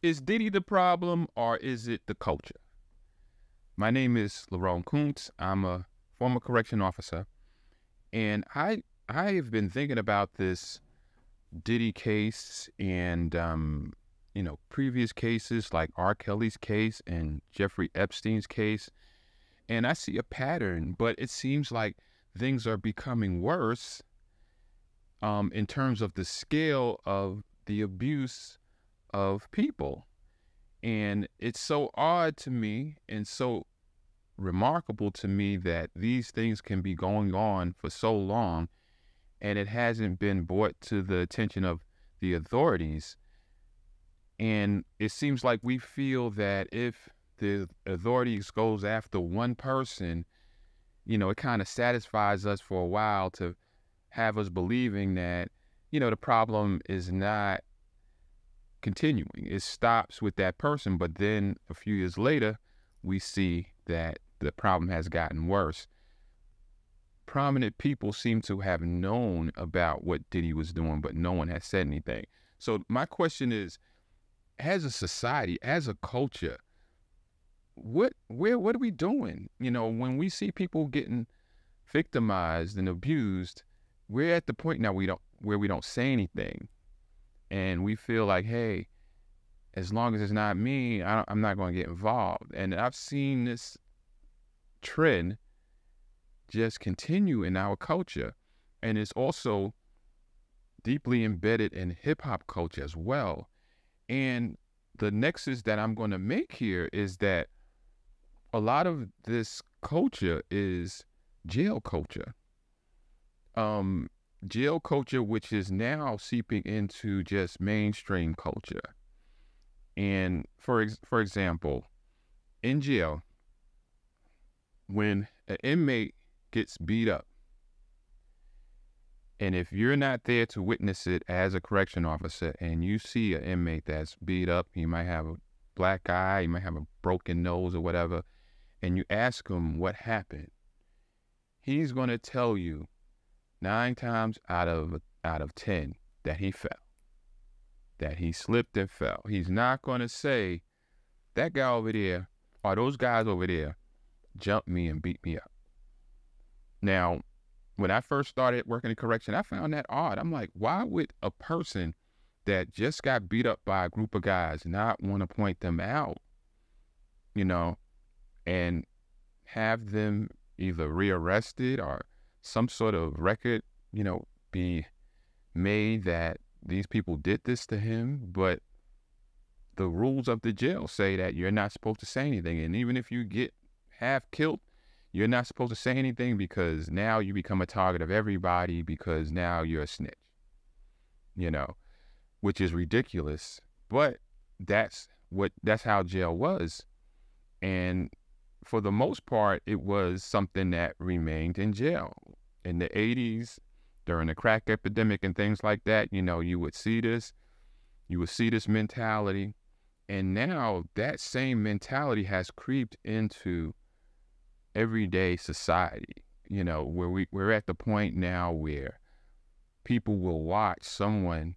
Is Diddy the problem or is it the culture? My name is Lerone Kuntz. I'm a former correction officer, and I have been thinking about this Diddy case and previous cases like R. Kelly's case and Jeffrey Epstein's case, and I see a pattern, but it seems like things are becoming worse in terms of the scale of the abuse of people. And it's so odd to me and so remarkable to me that these things can be going on for so long and it hasn't been brought to the attention of the authorities. And it seems like we feel that if the authorities goes after one person, it kind of satisfies us for a while to have us believing that, the problem is not continuing. It stops with that person, but then a few years later, we see that the problem has gotten worse. Prominent people seem to have known about what Diddy was doing, but no one has said anything. So my question is, as a society, as a culture, what are we doing? When we see people getting victimized and abused, we're at the point now where we don't say anything. And we feel like, hey, as long as it's not me, I'm not going to get involved. And I've seen this trend just continue in our culture. And it's also deeply embedded in hip-hop culture as well. And the nexus that I'm going to make here is that a lot of this culture is jail culture. Jail culture, which is now seeping into just mainstream culture. And for example, in jail, when an inmate gets beat up, and if you're not there to witness it as a correction officer and you see an inmate that's beat up, he might have a black eye, he might have a broken nose or whatever, and you ask him what happened, he's going to tell you 9 times out of 10 that he fell, that he slipped and fell. He's not going to say that guy over there or those guys over there jumped me and beat me up. Now, when I first started working in correction, I found that odd. I'm like, why would a person that just got beat up by a group of guys not want to point them out, and have them either rearrested or some sort of record, be made that these people did this to him? But the rules of the jail say that you're not supposed to say anything. And even if you get half killed, you're not supposed to say anything because now you become a target of everybody because now you're a snitch, which is ridiculous. But that's how jail was. And for the most part, it was something that remained in jail. In the 80s, during the crack epidemic and things like that, you would see this mentality. And now that same mentality has creeped into everyday society, where we're at the point now where people will watch someone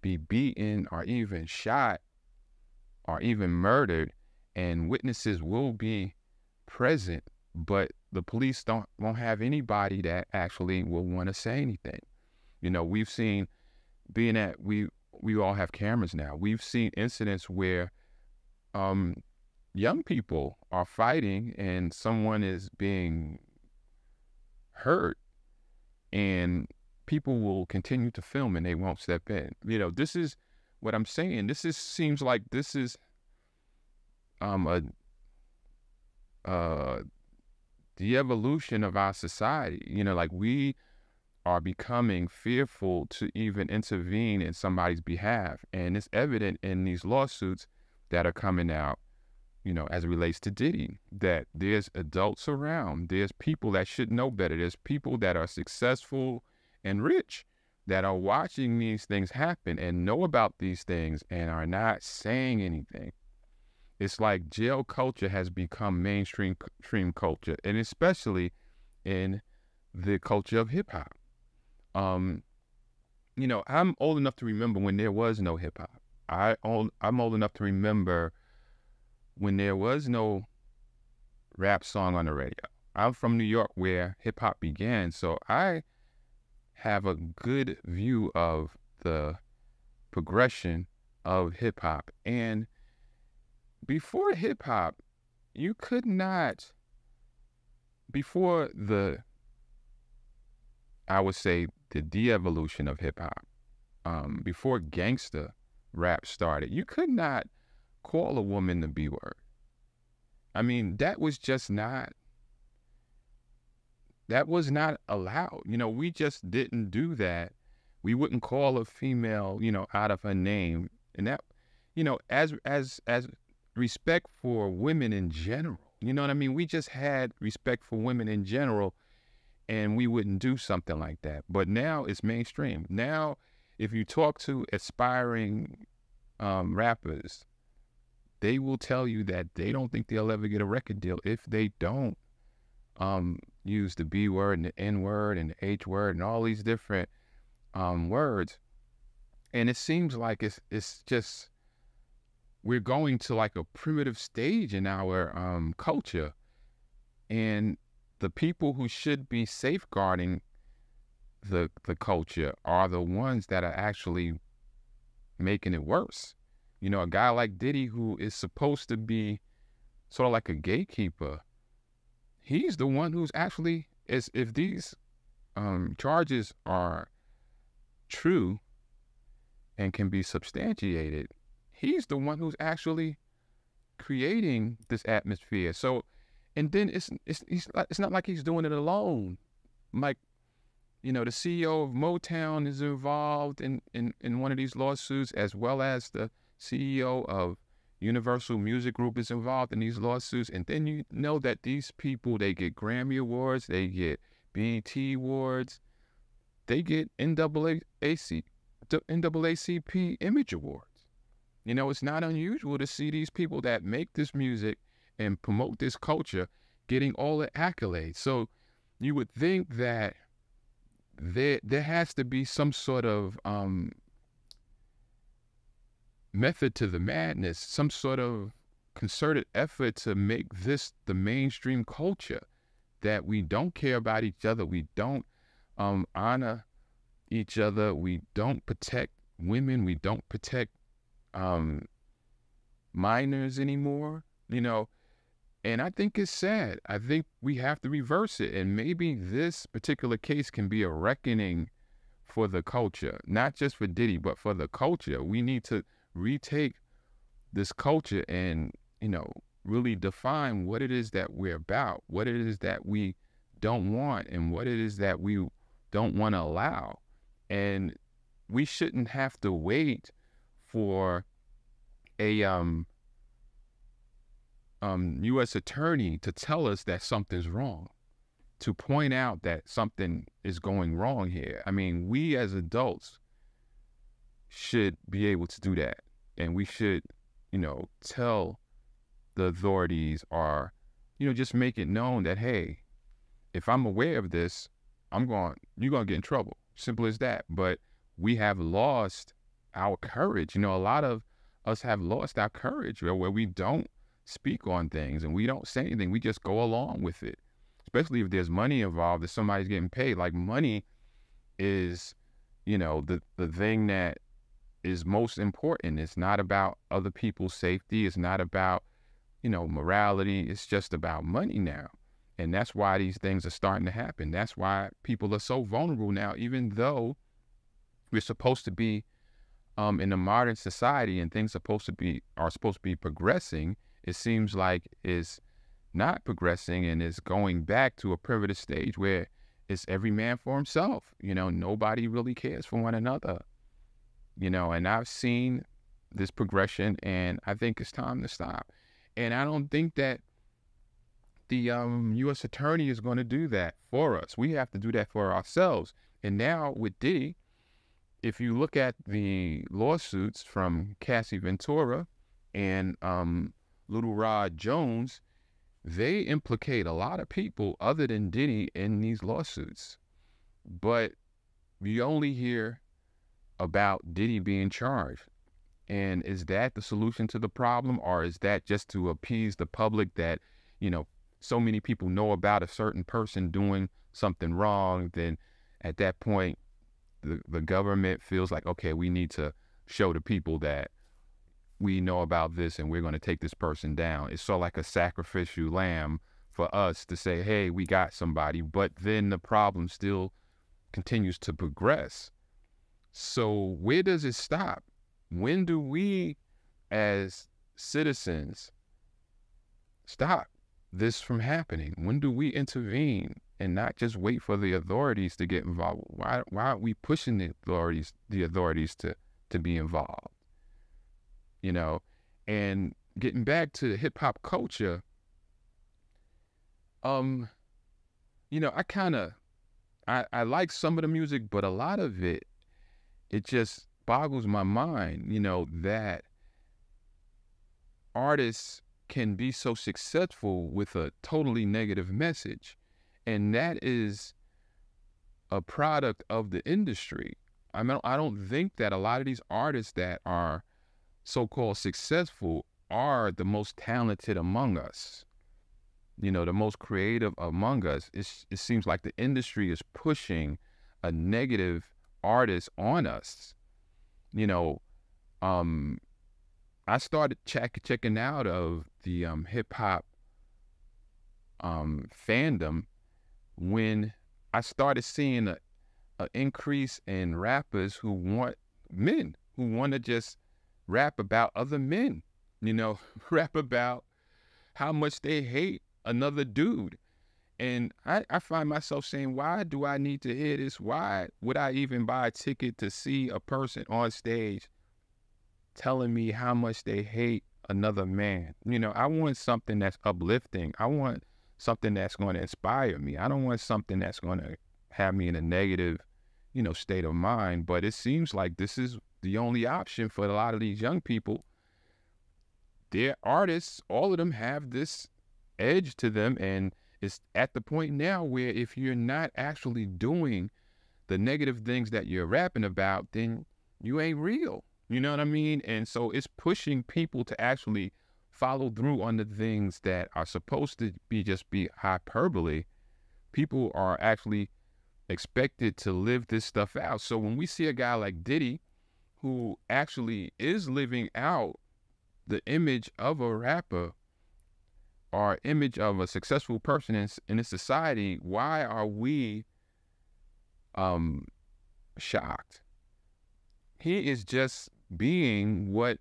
be beaten or even shot or even murdered, and witnesses will be present, but the police won't have anybody that actually will want to say anything. We've seen, being that we all have cameras now, we've seen incidents where young people are fighting and someone is being hurt, and people will continue to film and they won't step in. This is what I'm saying. Seems like this is the evolution of our society. Like we are becoming fearful to even intervene in somebody's behalf. And it's evident in these lawsuits that are coming out, as it relates to Diddy, that there's adults around, there's people that should know better, there's people that are successful and rich that are watching these things happen and know about these things and are not saying anything. It's like jail culture has become mainstream culture, and especially in the culture of hip hop. I'm old enough to remember when there was no hip hop. I'm old enough to remember when there was no rap song on the radio. I'm from New York where hip hop began, so I have a good view of the progression of hip hop. And before hip hop, you could not, before I would say, the de-evolution of hip hop, before gangster rap started, you could not call a woman the B word. I mean, that was not allowed. We just didn't do that. We wouldn't call a female, out of her name. And that, as respect for women in general, you know what I mean? We just had respect for women in general, and we wouldn't do something like that. But now it's mainstream. Now, if you talk to aspiring rappers, they will tell you that they don't think they'll ever get a record deal if they don't use the B word and the N word and the H word and all these different words. And it seems like it's just, we're going to like a primitive stage in our culture. And the people who should be safeguarding the culture are the ones that are actually making it worse. A guy like Diddy, who is supposed to be sort of like a gatekeeper, he's the one who's actually, if these charges are true and can be substantiated, he's the one who's actually creating this atmosphere. So, and then it's not like he's doing it alone. Like, the CEO of Motown is involved in one of these lawsuits, as well as the CEO of Universal Music Group is involved in these lawsuits. And then you know that these people, they get Grammy Awards, they get BET Awards, they get NAACP Image Awards. It's not unusual to see these people that make this music and promote this culture getting all the accolades. So you would think that there has to be some sort of method to the madness, some sort of concerted effort to make this the mainstream culture, that we don't care about each other, we don't honor each other, we don't protect women, we don't protect minors anymore, and I think it's sad. I think we have to reverse it, and maybe this particular case can be a reckoning for the culture, not just for Diddy, but for the culture. We need to retake this culture and, really define what it is that we're about, what it is that we don't want, and what it is that we don't want to allow. And we shouldn't have to wait for a U.S. attorney to tell us that something's wrong, to point out that something is going wrong here. I mean, we as adults should be able to do that. And we should, tell the authorities, or, just make it known that, hey, if I'm aware of this, you're going to get in trouble. Simple as that. But we have lost our courage. A lot of us have lost our courage where we don't speak on things and we don't say anything. We just go along with it, especially if there's money involved, if somebody's getting paid. Like, money is, the thing that is most important. It's not about other people's safety. It's not about, morality. It's just about money now. And that's why these things are starting to happen. That's why people are so vulnerable now, even though we're supposed to be in a modern society and things are supposed to be progressing. It seems like it's not progressing and it's going back to a primitive stage where it's every man for himself. Nobody really cares for one another. And I've seen this progression, and I think it's time to stop. And I don't think that the U.S. attorney is going to do that for us. We have to do that for ourselves. And now with Diddy, if you look at the lawsuits from Cassie Ventura and Little Rod Jones, they implicate a lot of people other than Diddy in these lawsuits. But we only hear about Diddy being charged. And is that the solution to the problem, or is that just to appease the public that, you know, so many people know about a certain person doing something wrong? Then at that point, the government feels like, okay, we need to show the people that we know about this and we're going to take this person down. It's sort of like a sacrificial lamb for us to say, hey, we got somebody, but then the problem still continues to progress. So where does it stop? When do we as citizens stop this from happening? When do we intervene and not just wait for the authorities to get involved? Why aren't we pushing the authorities to be involved? You know, and getting back to hip hop culture, you know, I like some of the music, but a lot of it just boggles my mind, you know, that artists can be so successful with a totally negative message. And that is a product of the industry. I mean, I don't think that a lot of these artists that are so-called successful are the most talented among us, you know, the most creative among us. It seems like the industry is pushing a negative artist on us. You know, I started checking out of the hip hop fandom when I started seeing a increase in rappers who want to just rap about other men, you know, rap about how much they hate another dude. And I find myself saying, why do I need to hear this? Why would I even buy a ticket to see a person on stage telling me how much they hate another man? You know, I want something that's uplifting. I want something that's going to inspire me. I don't want something that's going to have me in a negative, you know, state of mind. But it seems like this is the only option for a lot of these young people. They're artists. All of them have this edge to them, and it's at the point now where if you're not actually doing the negative things that you're rapping about, then you ain't real. You know what I mean? And so it's pushing people to actually follow through on the things that are supposed to be hyperbole. People are actually expected to live this stuff out. So when we see a guy like Diddy, who actually is living out the image of a rapper or image of a successful person in a society, why are we shocked? He is just being what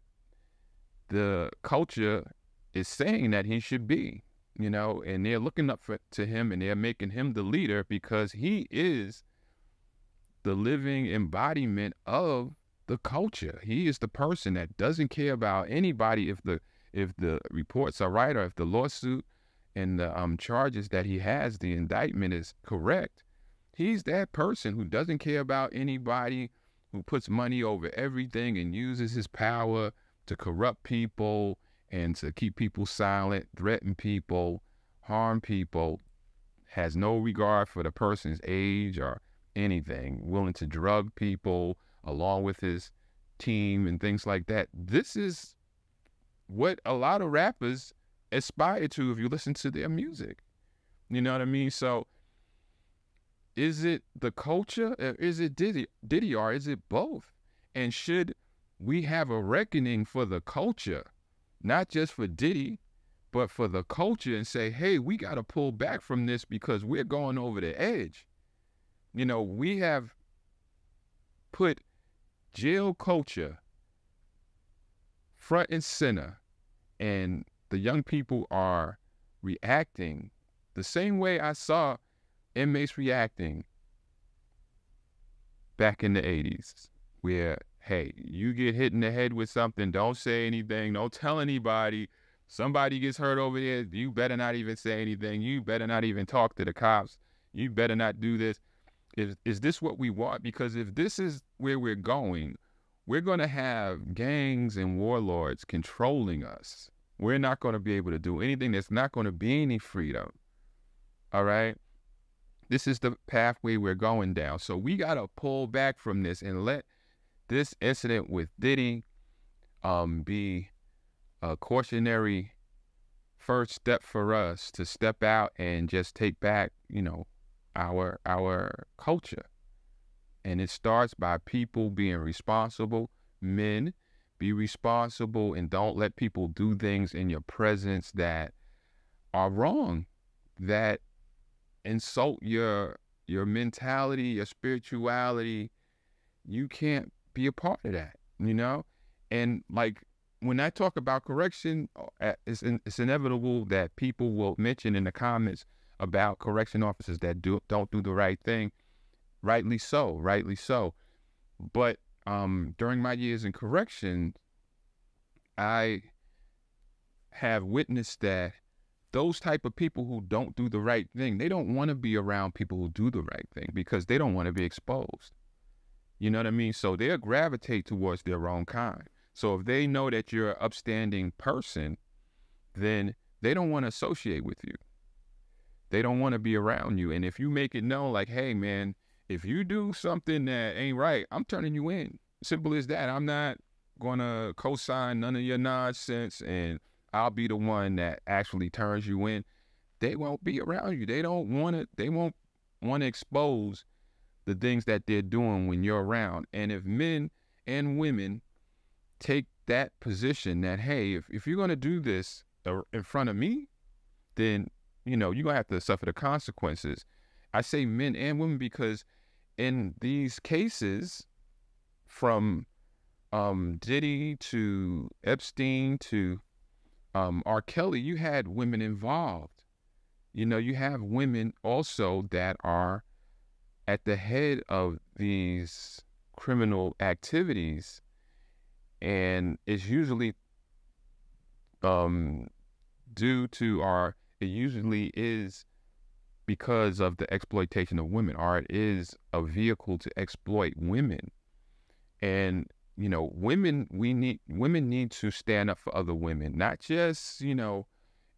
the culture is saying that he should be, you know, and they're looking up to him and they're making him the leader because he is the living embodiment of the culture. He is the person that doesn't care about anybody if the reports are right or if the lawsuit and the charges that he has, the indictment is correct. He's that person who doesn't care about anybody, who puts money over everything and uses his power to corrupt people and to keep people silent, threaten people, harm people, has no regard for the person's age or anything, willing to drug people along with his team and things like that. This is what a lot of rappers aspire to if you listen to their music. You know what I mean? So is it the culture? Or is it Diddy, or is it both? And should we have a reckoning for the culture, not just for Diddy, but for the culture, and say, hey, we got to pull back from this because we're going over the edge. You know, we have put jail culture front and center, and the young people are reacting the same way I saw inmates reacting back in the 80s, where, hey, you get hit in the head with something, don't say anything, don't tell anybody. Somebody gets hurt over there, you better not even say anything. You better not even talk to the cops. You better not do this. Is this what we want? Because if this is where we're going to have gangs and warlords controlling us. We're not going to be able to do anything. There's not going to be any freedom. All right? This is the pathway we're going down. So we got to pull back from this and let this incident with Diddy be a cautionary first step for us to step out and just take back, our culture. And it starts by people being responsible. Men, be responsible and don't let people do things in your presence that are wrong, that insult your mentality, your spirituality. You can't be a part of that. And like when I talk about correction, it's inevitable that people will mention in the comments about correction officers that don't do the right thing. Rightly so, rightly so. But during my years in correction, I have witnessed that those type of people who don't do the right thing, they don't want to be around people who do the right thing because they don't want to be exposed. You know what I mean? So they'll gravitate towards their own kind. So if they know that you're an upstanding person, then they don't want to associate with you. They don't want to be around you. And if you make it known like, hey, man, if you do something that ain't right, I'm turning you in. Simple as that. I'm not going to co-sign none of your nonsense, and I'll be the one that actually turns you in. They won't be around you. They won't want to expose the things that they're doing when you're around. And if men and women take that position that, hey, if you're going to do this in front of me, then, you're going to have to suffer the consequences. I say men and women because in these cases, from Diddy to Epstein to R. Kelly, you had women involved. You have women also that are at the head of these criminal activities, and it's usually it usually is because of the exploitation of women, or it is a vehicle to exploit women. And women need to stand up for other women, not just in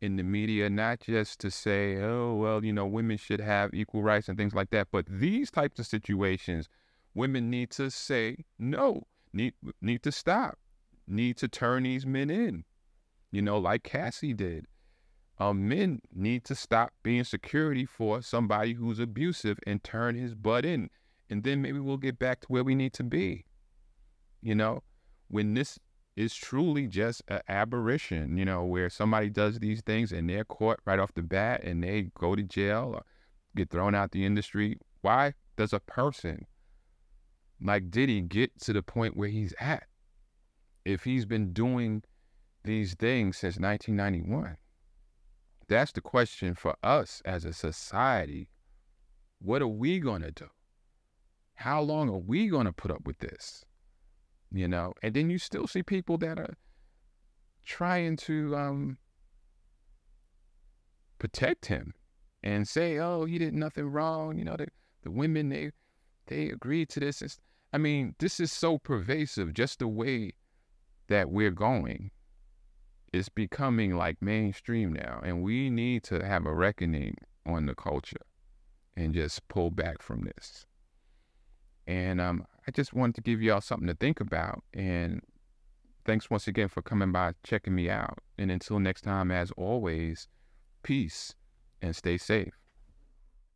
the media, not just to say, oh well, women should have equal rights and things like that, but these types of situations, women need to say no, need to stop, need to turn these men in, like Cassie did. Men need to stop being security for somebody who's abusive and turn his butt in, and then maybe we'll get back to where we need to be. When this is truly just an aberration, where somebody does these things and they're caught right off the bat and they go to jail or get thrown out the industry. Why does a person like Diddy get to the point where he's at if he's been doing these things since 1991? That's the question for us as a society. What are we going to do? How long are we going to put up with this? And then you still see people that are trying to protect him and say, oh, he did nothing wrong. The women, they agreed to this. This is so pervasive, just the way that we're going. It's becoming like mainstream now, and we need to have a reckoning on the culture and just pull back from this. And I just wanted to give y'all something to think about. And thanks once again for coming by, checking me out. And until next time, as always, peace and stay safe.